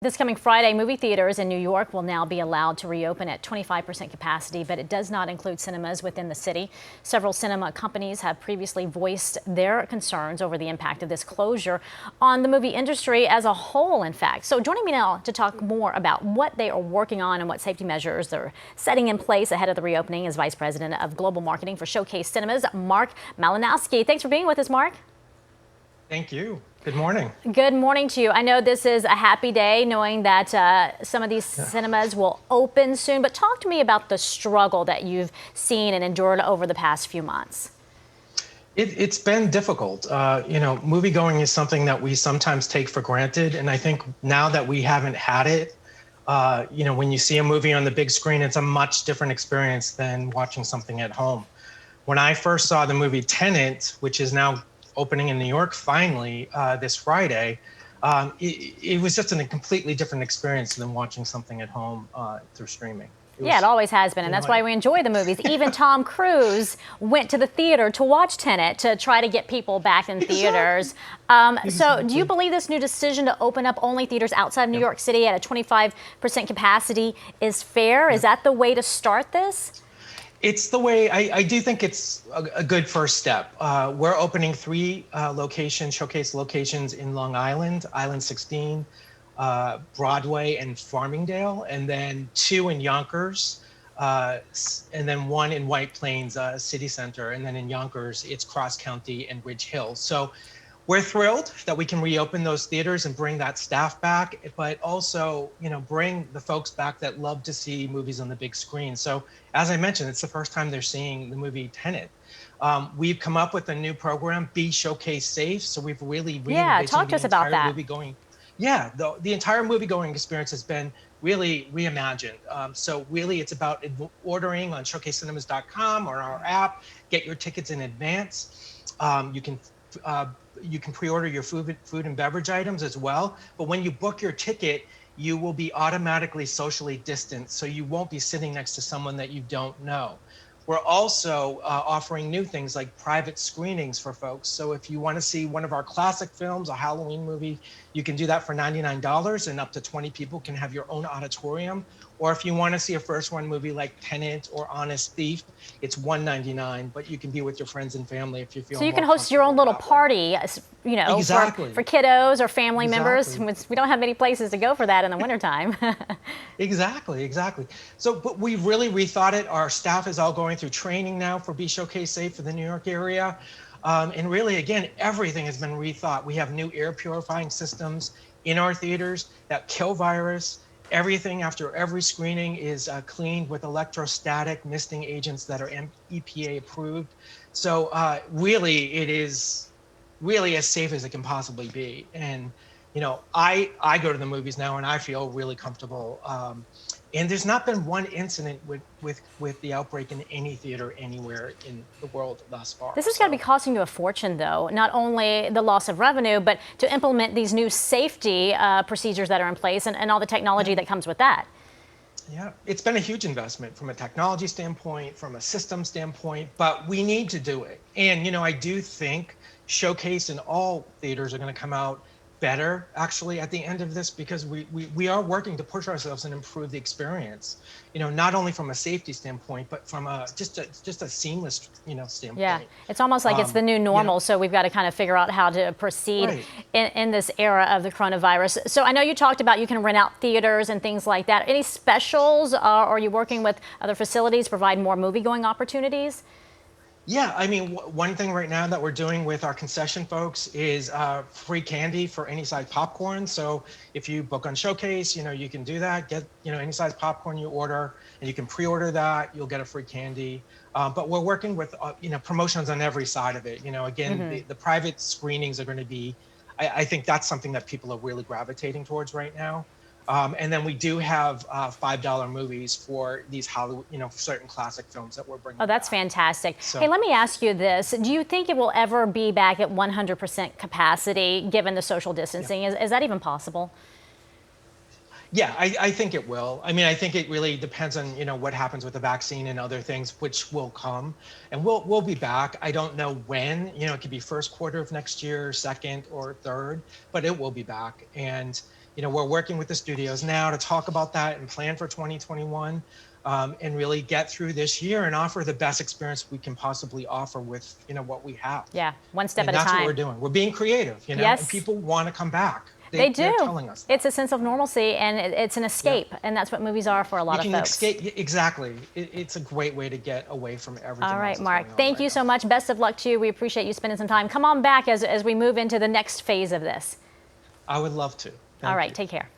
This coming Friday, movie theaters in New York will now be allowed to reopen at 25% capacity, but it does not include cinemas within the city. Several cinema companies have previously voiced their concerns over the impact of this closure on the movie industry as a whole, in fact. So joining me now to talk more about what they are working on and what safety measures they're setting in place ahead of the reopening is Vice President of Global Marketing for Showcase Cinemas, Mark Malinowski. Thanks for being with us, Mark. Thank you. Good morning. Good morning to you. I know this is a happy day knowing that some of these cinemas will open soon, but talk to me about the struggle that you've seen and endured over the past few months. It's been difficult. Movie going is something that we sometimes take for granted. And I think now that we haven't had it, when you see a movie on the big screen, it's a much different experience than watching something at home. When I first saw the movie Tenet, which is now opening in New York finally this Friday, it was just a completely different experience than watching something at home through streaming. It always has been, and that's why we enjoy the movies. Even Tom Cruise went to the theater to watch Tenet to try to get people back in theaters. So do you believe this new decision to open up only theaters outside of New York City at a 25% capacity is fair? Is that the way to start this? It's the way. I do think it's a good first step. We're opening 3 showcase locations in Long Island, Island 16, Broadway, and Farmingdale, and then 2 in Yonkers, and then 1 in White Plains City Center, and then in Yonkers, it's Cross County and Ridge Hill. So we're thrilled that we can reopen those theaters and bring that staff back, but also, bring the folks back that love to see movies on the big screen. So as I mentioned, it's the first time they're seeing the movie Tenet. We've come up with a new program, Be Showcase Safe. So we've really talk to us about that. The entire movie-going experience has been really reimagined. So really, it's about ordering on showcasecinemas.com or our app. Get your tickets in advance. You can pre-order your food and beverage items as well. But when you book your ticket, you will be automatically socially distanced, so you won't be sitting next to someone that you don't know. We're also offering new things like private screenings for folks. So if you want to see one of our classic films, a Halloween movie, you can do that for $99, and up to 20 people can have your own auditorium. Or if you want to see a first-run movie like Tenet or Honest Thief, it's $199, but you can be with your friends and family if you feel. So you can host your own little party, exactly. for kiddos or family members. We don't have many places to go for that in the wintertime. Exactly. So, but we really rethought it. Our staff is all going through training now for Be Showcase Safe for the New York area. And really, again, everything has been rethought. We have new air purifying systems in our theaters that kill virus. Everything after every screening is cleaned with electrostatic misting agents that are EPA approved. So really, it is really as safe as it can possibly be. And I go to the movies now and I feel really comfortable. And there's not been one incident with the outbreak in any theater anywhere in the world thus far. This has got to be costing you a fortune, though. Not only the loss of revenue, but to implement these new safety procedures that are in place and all the technology that comes with that. Yeah, it's been a huge investment from a technology standpoint, from a system standpoint, but we need to do it. And, I do think Showcase and all theaters are going to come out better actually at the end of this, because we are working to push ourselves and improve the experience, not only from a safety standpoint, but from just a seamless standpoint. Yeah, it's almost like it's the new normal. So we've got to kind of figure out how to proceed in this era of the coronavirus. So I know you talked about you can rent out theaters and things like that. Any specials, or are you working with other facilities to provide more movie going opportunities? Yeah, I mean, one thing right now that we're doing with our concession folks is free candy for any size popcorn. So if you book on Showcase, you can do that, get, any size popcorn you order, and you can pre-order that, you'll get a free candy. But we're working with, promotions on every side of it. Again, the private screenings are going to be, I think that's something that people are really gravitating towards right now. And then we do have $5 movies for these certain classic films that we're bringing. Oh, that's fantastic. So, hey, let me ask you this. Do you think it will ever be back at 100% capacity given the social distancing? Yeah. Is that even possible? Yeah, I think it will. I mean, I think it really depends on, what happens with the vaccine and other things, which will come. And we'll be back. I don't know when, it could be first quarter of next year, second or third, but it will be back. And, we're working with the studios now to talk about that and plan for 2021, and really get through this year and offer the best experience we can possibly offer with, what we have. Yeah, one step And at a that's time. what we're doing. We're being creative, Yes. and people want to come back. They do. They're telling us that. It's a sense of normalcy, and it's an escape, and that's what movies are for a lot of folks. Escape, exactly. It's a great way to get away from everything. All right, else that's Mark, going on thank right you so now. much. Best of luck to you. We appreciate you spending some time. Come on back as we move into the next phase of this. I would love to. All right, you. take care.